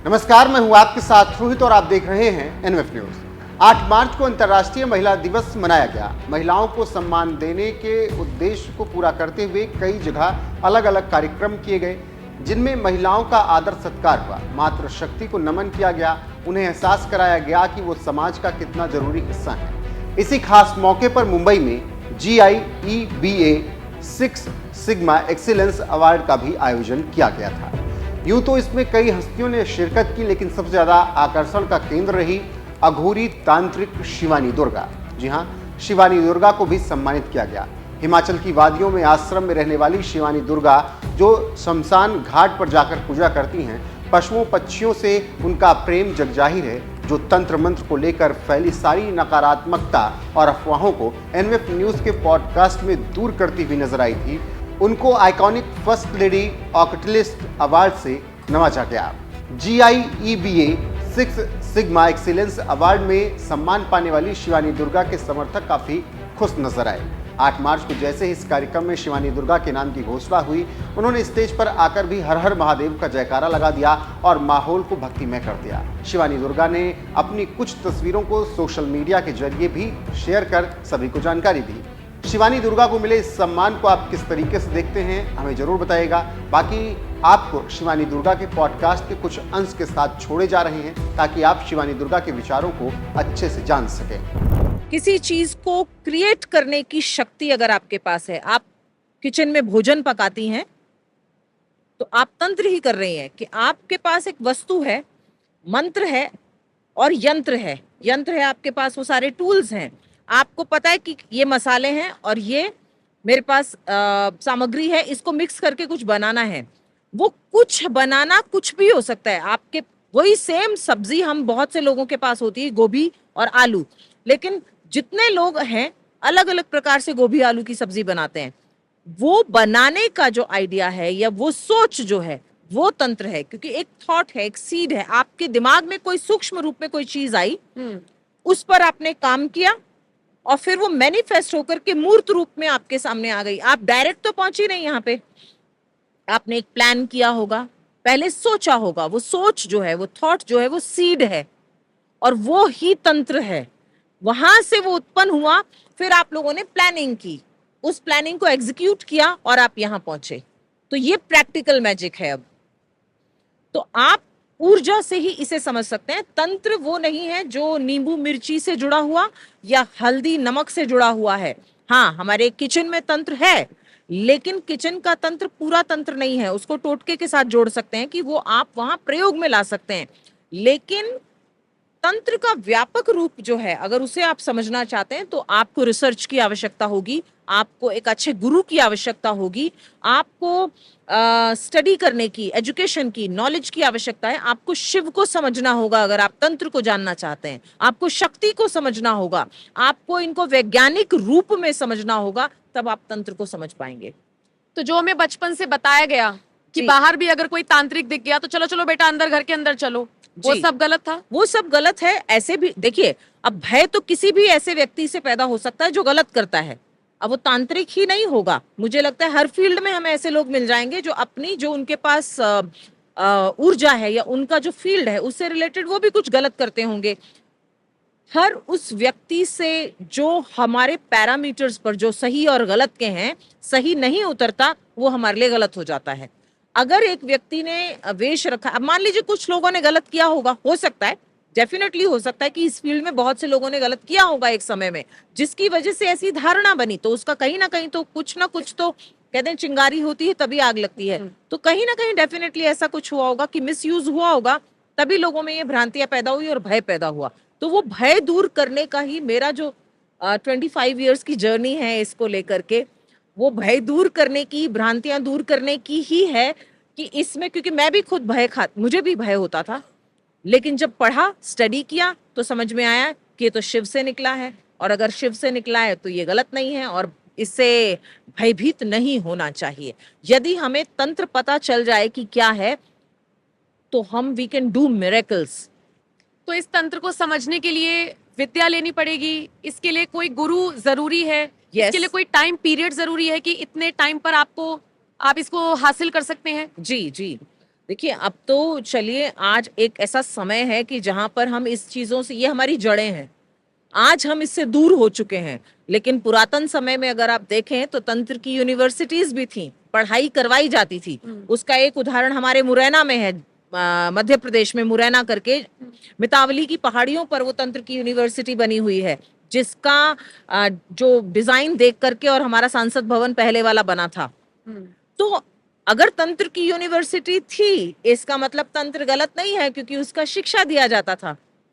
नमस्कार, मैं हूं आपके साथ रोहित और आप देख रहे हैं एनएफ न्यूज। 8 मार्च को अंतर्राष्ट्रीय महिला दिवस मनाया गया। महिलाओं को सम्मान देने के उद्देश्य को पूरा करते हुए कई जगह अलग अलग कार्यक्रम किए गए, जिनमें महिलाओं का आदर सत्कार हुआ, मातृशक्ति को नमन किया गया, उन्हें एहसास कराया गया कि वो समाज का कितना जरूरी हिस्सा है। इसी खास मौके पर मुंबई में GIEBA 6 सिग्मा एक्सीलेंस अवार्ड का भी आयोजन किया गया था। यूं तो इसमें कई हस्तियों ने शिरकत की, लेकिन सबसे ज्यादा आकर्षण का केंद्र रही अघोरी तांत्रिक शिवानी दुर्गा। जी हां, शिवानी दुर्गा को भी सम्मानित किया गया। हिमाचल की वादियों में आश्रम में रहने वाली शिवानी दुर्गा, जो शमशान घाट पर जाकर पूजा करती हैं, पशुओं पक्षियों से उनका प्रेम जगजाहिर है, जो तंत्र मंत्र को लेकर फैली सारी नकारात्मकता और अफवाहों को एनएफ न्यूज के पॉडकास्ट में दूर करती हुई नजर आई थी। उनको आइकॉनिक फर्स्ट लेडी ऑक्टलिस्ट अवार्ड से नवाजा गया। GIEBA 6 सिग्मा एक्सीलेंस अवार्ड में सम्मान पाने वाली शिवानी दुर्गा के समर्थक काफी खुश नजर आए। 8 मार्च को जैसे ही इस कार्यक्रम में शिवानी दुर्गा के नाम की घोषणा हुई, उन्होंने स्टेज पर आकर भी हर हर महादेव का जयकारा लगा दिया और माहौल को भक्तिमय कर दिया। शिवानी दुर्गा ने अपनी कुछ तस्वीरों को सोशल मीडिया के जरिए भी शेयर कर सभी को जानकारी दी। शिवानी दुर्गा को मिले इस सम्मान को आप किस तरीके से देखते हैं, हमें जरूर बताइएगा। बाकी आपको शिवानी दुर्गा के पॉडकास्ट के कुछ अंश के साथ छोड़े जा रहे हैं, ताकि आप शिवानी दुर्गा के विचारों को अच्छे से जान सकें। किसी चीज को क्रिएट करने की शक्ति अगर आपके पास है, आप किचन में भोजन पकाती हैं, तो आप तंत्र ही कर रही हैं कि आपके पास एक वस्तु है, मंत्र है और यंत्र है। यंत्र है आपके पास, वो सारे टूल्स हैं। आपको पता है कि ये मसाले हैं और ये मेरे पास सामग्री है, इसको मिक्स करके कुछ बनाना है। वो कुछ बनाना कुछ भी हो सकता है। आपके वही सेम सब्जी हम बहुत से लोगों के पास होती है, गोभी और आलू, लेकिन जितने लोग हैं अलग अलग प्रकार से गोभी आलू की सब्जी बनाते हैं। वो बनाने का जो आइडिया है या वो सोच जो है, वो तंत्र है, क्योंकि एक थॉट है, एक सीड है। आपके दिमाग में कोई सूक्ष्म रूप में कोई चीज आई, उस पर आपने काम किया और फिर वो मैनिफेस्ट होकर के मूर्त रूप में आपके सामने आ गई। आप डायरेक्ट तो पहुंची नहीं यहाँ पे, आपने एक प्लान किया होगा, पहले सोचा होगा। वो सोच जो है, वो थॉट जो है, वो सीड है और वो ही तंत्र है। वहां से वो उत्पन्न हुआ, फिर आप लोगों ने प्लानिंग की, उस प्लानिंग को एग्जीक्यूट किया और आप यहां पहुंचे। तो ये प्रैक्टिकल मैजिक है। अब तो आप ऊर्जा से ही इसे समझ सकते हैं। तंत्र वो नहीं है जो नींबू मिर्ची से जुड़ा हुआ या हल्दी नमक से जुड़ा हुआ है। हाँ, हमारे किचन में तंत्र है, लेकिन किचन का तंत्र पूरा तंत्र नहीं है। उसको टोटके के साथ जोड़ सकते हैं कि वो आप वहां प्रयोग में ला सकते हैं, लेकिन तंत्र का व्यापक रूप जो है, अगर उसे आप समझना चाहते हैं तो आपको रिसर्च की आवश्यकता होगी, आपको एक अच्छे गुरु की आवश्यकता होगी, आपको स्टडी करने की, एजुकेशन की, नॉलेज की आवश्यकता है। आपको शिव को समझना होगा अगर आप तंत्र को जानना चाहते हैं, आपको शक्ति को समझना होगा, आपको इनको वैज्ञानिक रूप में समझना होगा, तब आप तंत्र को समझ पाएंगे। तो जो हमें बचपन से बताया गया कि बाहर भी अगर कोई तांत्रिक दिख गया तो चलो चलो बेटा अंदर, घर के अंदर चलो, वो सब गलत था। वो सब गलत है। ऐसे भी देखिए, अब भय तो किसी भी ऐसे व्यक्ति से पैदा हो सकता है जो गलत करता है। अब वो तांत्रिक ही नहीं होगा। मुझे लगता है हर फील्ड में हमें ऐसे लोग मिल जाएंगे जो अपनी, जो उनके पास ऊर्जा है या उनका जो फील्ड है उससे रिलेटेड वो भी कुछ गलत करते होंगे। हर उस व्यक्ति से जो हमारे पैरामीटर्स पर, जो सही और गलत के हैं, सही नहीं उतरता, वो हमारे लिए गलत हो जाता है। अगर एक व्यक्ति ने वेश रखा, अब मान लीजिए कुछ लोगों ने गलत किया होगा, हो सकता है, डेफिनेटली हो सकता है कि इस फील्ड में बहुत से लोगों ने गलत किया होगा एक समय में, जिसकी वजह से ऐसी धारणा बनी, तो उसका कहीं ना कहीं तो कुछ ना कुछ, तो कहते हैं चिंगारी होती है तभी आग लगती है, तो कहीं ना कहीं डेफिनेटली ऐसा कुछ हुआ होगा कि मिसयूज हुआ होगा, तभी लोगों में ये भ्रांतियां पैदा हुई और भय पैदा हुआ। तो वो भय दूर करने का ही मेरा जो 25 ईयर्स की जर्नी है इसको लेकर के, वो भय दूर करने की, भ्रांतियां दूर करने की ही है कि इसमें, क्योंकि मैं भी खुद मुझे भी भय होता था, लेकिन जब पढ़ा, स्टडी किया, तो समझ में आया कि ये तो शिव से निकला है, और अगर शिव से निकला है तो ये गलत नहीं है और इससे भयभीत नहीं होना चाहिए। यदि हमें तंत्र पता चल जाए कि क्या है, तो हम वी कैन डू मिरेकल्स। तो इस तंत्र को समझने के लिए विद्या लेनी पड़ेगी, इसके लिए कोई गुरु जरूरी है? Yes. इसके लिए कोई टाइम पीरियड जरूरी है कि इतने टाइम पर आप इसको हासिल कर सकते हैं? जी जी, देखिए, अब तो चलिए, आज एक ऐसा समय है कि जहां पर हम इस चीजों से, ये हमारी जड़ें हैं, आज हम इससे दूर हो चुके हैं। लेकिन पुरातन समय में अगर आप देखें तो तंत्र की यूनिवर्सिटीज भी थी, पढ़ाई करवाई जाती थी। उसका एक उदाहरण हमारे मुरैना में है, मध्य प्रदेश में मुरैना करके मितावली की पहाड़ियों पर वो तंत्र की यूनिवर्सिटी बनी हुई है, जिसका जो डिजाइन देख करके और हमारा सांसद भवन पहले वाला बना था। तो अगर तंत्र की यूनिवर्सिटी थी, इसका मतलब तंत्र गलत नहीं है, क्योंकि उसका शिक्षा दिया जाता था।